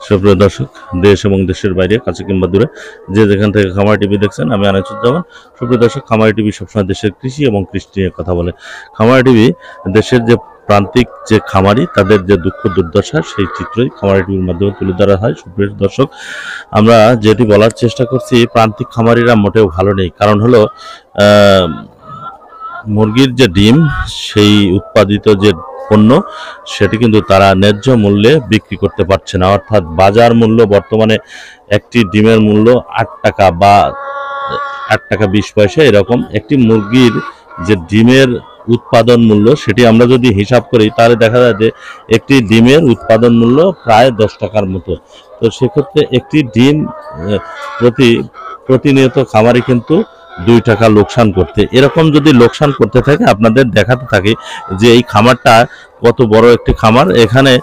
সুপ্রিয় দর্শক, দেশ এবং দেশের বাইরে কাছে কিংবা দূরে যে যেখান থেকে খামার টিভি দেখছেন, আমি আনিসুজ্জামান। সুপ্রিয় দর্শক, খামার টিভি সবসময় দেশের কৃষি এবং কৃষি নিয়ে কথা বলে। খামার টিভি দেশের যে প্রান্তিক যে খামারি তাদের যে দুঃখ দুর্দশা সেই চিত্রই খামার টিভির মাধ্যমে তুলে ধরা হয়। সুপ্রিয় দর্শক, আমরা যেটি বলার চেষ্টা করছি, প্রান্তিক খামারিরা মোটেও ভালো নেই। কারণ হলো মুরগির যে ডিম, সেই উৎপাদিত যে পণ্য সেটি কিন্তু তারা ন্যায্য মূল্যে বিক্রি করতে পারছে না। অর্থাৎ বাজার মূল্য বর্তমানে একটি ডিমের মূল্য 8 টাকা বা 8 টাকা 20 পয়সা, এরকম একটি মুরগির যে ডিমের উৎপাদন মূল্য সেটি আমরা যদি হিসাব করি তাহলে দেখা যায় যে একটি ডিমের উৎপাদন মূল্য প্রায় 10 টাকার মতো। তো সেক্ষেত্রে একটি ডিম প্রতিনিয়ত খামারি কিন্তু 2 টাকা লোকসান করতে, এরকম যদি লোকসান করতে থাকে, আপনাদের দেখাতে থাকে যে এই খামারটা কত বড় একটি খামার। এখানে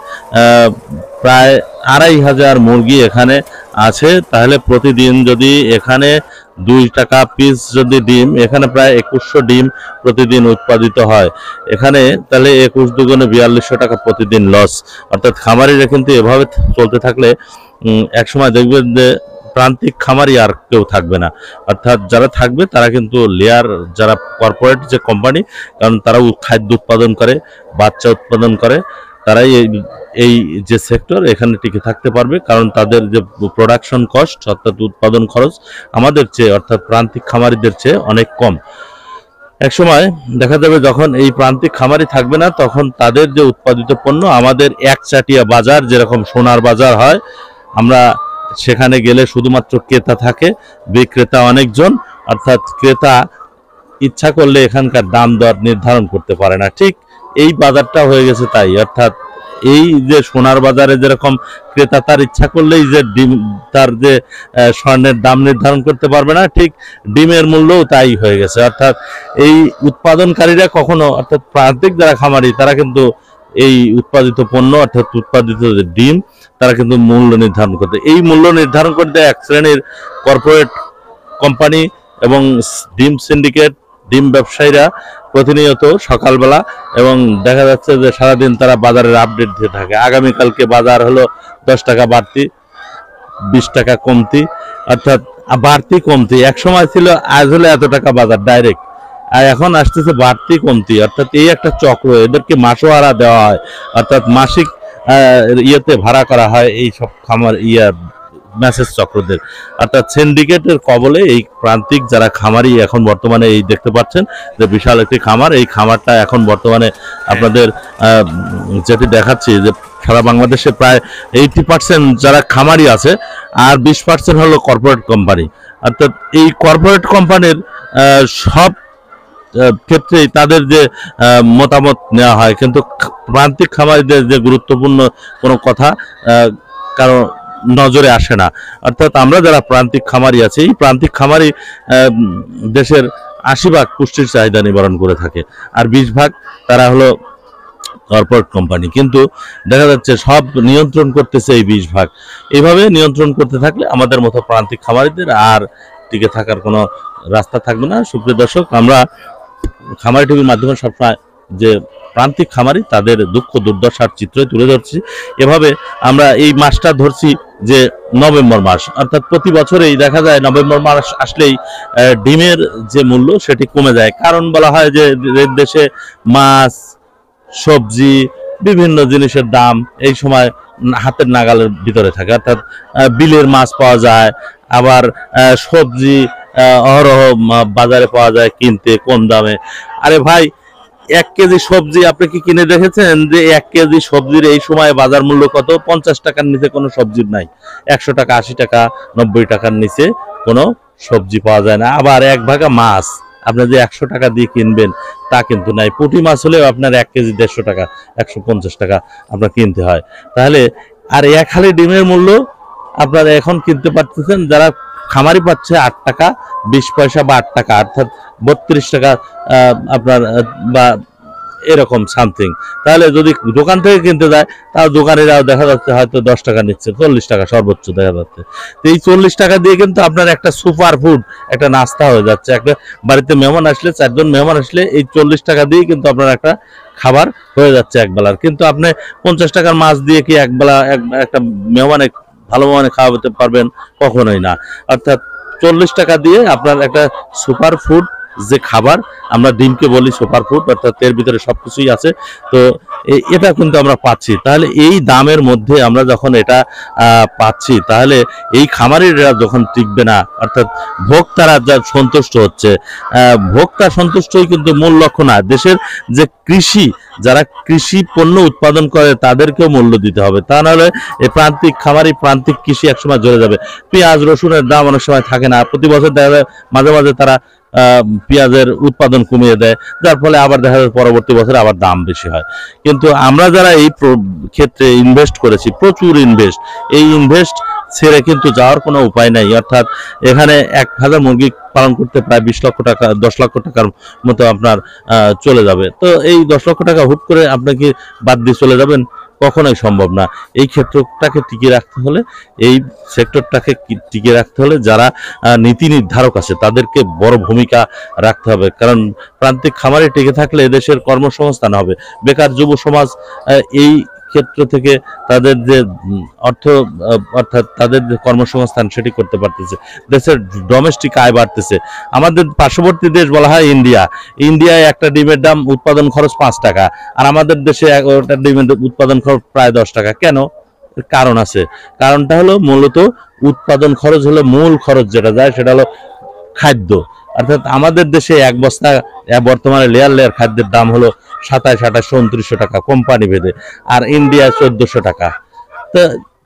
প্রায় 2500 মুরগি এখানে আছে। তাহলে প্রতিদিন যদি এখানে 2 টাকা পিস যদি ডিম, এখানে প্রায় 2100 ডিম প্রতিদিন উৎপাদিত হয় এখানে, তাহলে 21 দুগুণে 4200 টাকা প্রতিদিন লস। অর্থাৎ খামারিরা কিন্তু এভাবে চলতে থাকলে একসময় দেখবেন যে প্রান্তিক খামারি আর কেউ থাকবে না। অর্থাৎ যারা থাকবে তারা কিন্তু লেয়ার, যারা কর্পোরেট যে কোম্পানি, কারণ তারা খাদ্য উৎপাদন করে, বাচ্চা উৎপাদন করে, তারাই এই যে সেক্টর এখানে টিকে থাকতে পারবে। কারণ তাদের যে প্রোডাকশন কস্ট অর্থাৎ উৎপাদন খরচ আমাদের চেয়ে, অর্থাৎ প্রান্তিক খামারিদের চেয়ে অনেক কম। একসময় দেখা যাবে যখন এই প্রান্তিক খামারি থাকবে না, তখন তাদের যে উৎপাদিত পণ্য আমাদের একচাটিয়া বাজার, যেরকম সোনার বাজার হয়, আমরা সেখানে গেলে শুধুমাত্র ক্রেতা থাকে, বিক্রেতা অনেকজন। অর্থাৎ ক্রেতা ইচ্ছা করলে এখানকার দাম দর নির্ধারণ করতে পারে না। ঠিক এই বাজারটা হয়ে গেছে তাই। অর্থাৎ এই যে সোনার বাজারে যেরকম ক্রেতা তার ইচ্ছা করলেই যে ডিম, তার যে স্বর্ণের দাম নির্ধারণ করতে পারবে না, ঠিক ডিমের মূল্যও তাই হয়ে গেছে। অর্থাৎ এই উৎপাদনকারীরা কখনো, অর্থাৎ প্রান্তিক যারা খামারি, তারা কিন্তু এই উৎপাদিত পণ্য অর্থাৎ উৎপাদিত যে ডিম, তারা কিন্তু মূল্য নির্ধারণ করতে, এই মূল্য নির্ধারণ করতে এক শ্রেণীর কর্পোরেট কোম্পানি এবং ডিম সিন্ডিকেট, ডিম ব্যবসায়ীরা প্রতিনিয়ত সকালবেলা এবং দেখা যাচ্ছে যে সারাদিন তারা বাজারের আপডেট দিয়ে থাকে। আগামীকালকে বাজার হলো 10 টাকা বাড়তি, 20 টাকা কমতি, অর্থাৎ বাড়তি কমতি। এক সময় ছিল আজ হলে এত টাকা বাজার ডাইরেক্ট, আর এখন আসতেছে বাড়তি কমতি। অর্থাৎ এই একটা চক্র, এদেরকে মাসোহারা দেওয়া হয়, অর্থাৎ মাসিক ইয়েতে ভাড়া করা হয় এই সব খামার মেসেজ চক্রদের। অর্থাৎ সিন্ডিকেটের কবলে এই প্রান্তিক যারা খামারি এখন বর্তমানে এই দেখতে পাচ্ছেন যে বিশাল একটি খামার, এই খামারটা এখন বর্তমানে আপনাদের যেটি দেখাচ্ছি যে সারা বাংলাদেশে প্রায় 80% যারা খামারি আছে, আর 20% হলো কর্পোরেট কোম্পানি। অর্থাৎ এই কর্পোরেট কোম্পানির সব ক্ষেত্রেই তাদের যে মতামত নেওয়া হয়, কিন্তু প্রান্তিক খামারিদের যে গুরুত্বপূর্ণ কোনো কথা কারো নজরে আসে না। অর্থাৎ আমরা যারা প্রান্তিক খামারি আছি, এই প্রান্তিক খামারি দেশের 80% পুষ্টির চাহিদা নিবারণ করে থাকে, আর 20% তারা হলো কর্পোরেট কোম্পানি। কিন্তু দেখা যাচ্ছে সব নিয়ন্ত্রণ করতেছে এই 20%। এইভাবে নিয়ন্ত্রণ করতে থাকলে আমাদের মতো প্রান্তিক খামারিদের আর টিকে থাকার কোনো রাস্তা থাকবে না। সুপ্রিয় দর্শক, আমরা খামারি টিভির মাধ্যমে সবসময় যে প্রান্তিক খামারি তাদের দুঃখ দুর্দশার চিত্র তুলে ধরছি। এভাবে আমরা এই মাসটা ধরছি যে নভেম্বর মাস, অর্থাৎ প্রতি বছরেই দেখা যায় নভেম্বর মাস আসলেই ডিমের যে মূল্য সেটি কমে যায়। কারণ বলা হয় যে দেশে মাছ, সবজি, বিভিন্ন জিনিসের দাম এই সময় হাতের নাগালের ভিতরে থাকে। অর্থাৎ বিলের মাছ পাওয়া যায়, আবার সবজি অহরহ বাজারে পাওয়া যায় কিনতে কম দামে। আরে ভাই, 1 কেজি সবজি আপনি কি কিনে দেখেছেন যে 1 কেজি সবজির এই সময় বাজার মূল্য কত? 50 টাকার নিচে কোনো সবজি নাই। 100 টাকা, 80 টাকা, 90 টাকার নিচে কোনো সবজি পাওয়া যায় না। আবার 1 ভাগা মাছ আপনি যে 100 টাকা দিয়ে কিনবেন তা কিন্তু নাই। পুঁটি মাছ হলেও আপনার 1 কেজি 150 টাকা, 150 টাকা আপনার কিনতে হয়। তাহলে আর 1 হালি ডিমের মূল্য আপনারা এখন কিনতে পারতেছেন, যারা খামারি পাচ্ছে 8 টাকা 20 পয়সা বা 8 টাকা, অর্থাৎ 32 টাকা আপনার বা এরকম সামথিং। তাহলে যদি দোকান থেকে কিনতে যায়, তাহলে দোকানিরাও দেখা যাচ্ছে হয়তো 10 টাকা নিচ্ছে, 40 টাকা সর্বোচ্চ দেখা যাচ্ছে। তো এই 40 টাকা দিয়ে কিন্তু আপনার একটা সুপার ফুড, একটা নাস্তা হয়ে যাচ্ছে। একটা বাড়িতে মেহমান আসলে, 4 জন মেহমান আসলে এই 40 টাকা দিয়ে কিন্তু আপনার একটা খাবার হয়ে যাচ্ছে একবেলার। কিন্তু আপনি 50 টাকার মাছ দিয়ে কি একবেলা একটা মেহমানে ভালো মানে খাওয়াতে পারবেন, কখনোই না। অর্থাৎ 40 টাকা দিয়ে আপনার একটা সুপার ফুড যে খাবার, আমরা ডিমকে বলি সুপার ফুড, অর্থাৎ এর ভিতরে সবকিছুই আছে। তো এটা কিন্তু আমরা পাচ্ছি। তাহলে এই দামের মধ্যে আমরা যখন এটা পাচ্ছি, তাহলে এই খামারিরা যখন টিকবে না, অর্থাৎ ভোক্তারা যা সন্তুষ্ট হচ্ছে, ভোক্তা সন্তুষ্টই কিন্তু মূল লক্ষ্য না। দেশের যে কৃষি, যারা কৃষি পণ্য উৎপাদন করে তাদেরকেও মূল্য দিতে হবে, তা নাহলে এই প্রান্তিক খামারি, প্রান্তিক কৃষি একসময় জ্বলে যাবে। পেঁয়াজ রসুনের দাম অনেক সময় থাকে না, প্রতি বছর দেখা যায় মাঝে মাঝে তারা পেঁয়াজের উৎপাদন কমিয়ে দেয়, যার ফলে আবার দেখা যায় পরবর্তী বছরে আবার দাম বেশি হয়। কিন্তু আমরা যারা এই ক্ষেত্রে ইনভেস্ট করেছি, প্রচুর ইনভেস্ট, এই ইনভেস্ট ছেড়ে কিন্তু যাওয়ার কোনো উপায় নাই। অর্থাৎ এখানে 1000 মুরগি পালন করতে প্রায় 20 লক্ষ টাকা, 10 লক্ষ টাকার মতো আপনার চলে যাবে। তো এই 10 লক্ষ টাকা হুট করে আপনাকে বাদ দিয়ে চলে যাবেন, কখনোই সম্ভব না। এই ক্ষেত্রটাকে টিকিয়ে রাখতে হলে, এই সেক্টরটাকে টিকিয়ে রাখতে হলে যারা নীতি নির্ধারক আছে তাদেরকে বড় ভূমিকা রাখতে হবে। কারণ প্রান্তিক খামারে টিকে থাকলে দেশের কর্মসংস্থান হবে। বেকার যুব সমাজ এই ক্ষেত্র থেকে তাদের যে অর্থাৎ তাদের যে কর্মসংস্থান সেটি করতে পারতেছে, দেশের ডোমেস্টিক আয় বাড়তেছে। আমাদের পার্শ্ববর্তী দেশ বলা হয় ইন্ডিয়া। ইন্ডিয়ায় একটা ডিমের দাম উৎপাদন খরচ 5 টাকা, আর আমাদের দেশে একটা ডিমের উৎপাদন খরচ প্রায় 10 টাকা। কেন? কারণ আছে। কারণটা হলো মূলত উৎপাদন খরচ হলো মূল খরচ, যেটা যায় সেটা হলো খাদ্য। অর্থাৎ আমাদের দেশে এক বস্তা বর্তমানে লেয়ার খাদ্যের দাম হলো 27-28-29 টাকা কোম্পানি ভেদে, আর ইন্ডিয়া 1400 টাকা। তো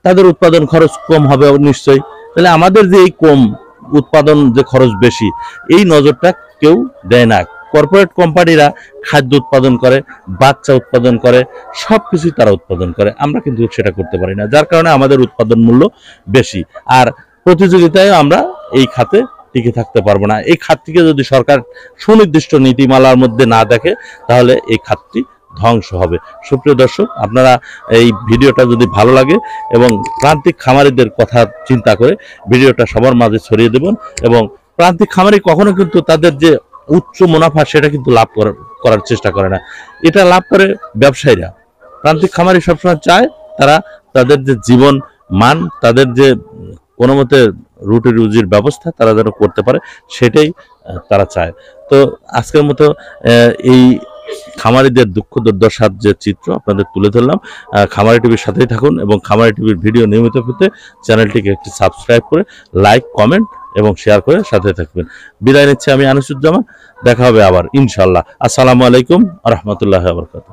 তাদের উৎপাদন খরচ কম হবে নিশ্চয়ই। তাহলে আমাদের যে এই কম উৎপাদন, যে খরচ বেশি, এই নজরটা কেউ দেয় না। কর্পোরেট কোম্পানিরা খাদ্য উৎপাদন করে, বাচ্চা উৎপাদন করে, সব কিছুই তারা উৎপাদন করে, আমরা কিন্তু সেটা করতে পারি না, যার কারণে আমাদের উৎপাদন মূল্য বেশি। আর প্রতিযোগিতায় আমরা এই খাতে টিকে থাকতে পারবো না। এই খাতটিকে যদি সরকার সুনির্দিষ্ট নীতিমালার মধ্যে না দেখে, তাহলে এই খাতটি ধ্বংস হবে। সুপ্রিয় দর্শক, আপনারা এই ভিডিওটা যদি ভালো লাগে এবং প্রান্তিক খামারিদের কথা চিন্তা করে ভিডিওটা সবার মাঝে ছড়িয়ে দেবেন। এবং প্রান্তিক খামারি কখনো কিন্তু তাদের যে উচ্চ মুনাফা সেটা কিন্তু লাভ করার চেষ্টা করে না, এটা লাভ করে ব্যবসায়ীরা। প্রান্তিক খামারি সবসময় চায় তারা তাদের যে জীবন মান, তাদের যে কোনো মতে রুটি রুজির ব্যবস্থা তারা যেন করতে পারে, সেটাই তারা চায়। তো আজকের মতো এই খামারিদের দুঃখ দুর্দশার যে চিত্র আপনাদের তুলে ধরলাম। খামারি টিভির সাথেই থাকুন এবং খামারি টিভির ভিডিও নিয়মিত পেতে চ্যানেলটিকে একটি সাবস্ক্রাইব করে লাইক, কমেন্ট এবং শেয়ার করে সাথে থাকবেন। বিদায় নিচ্ছি আমি আনিসুজ্জামান, দেখা হবে আবার ইনশাল্লাহ। আসসালামু আলাইকুম ওয়া রাহমাতুল্লাহি ওয়া বারাকাতুহু।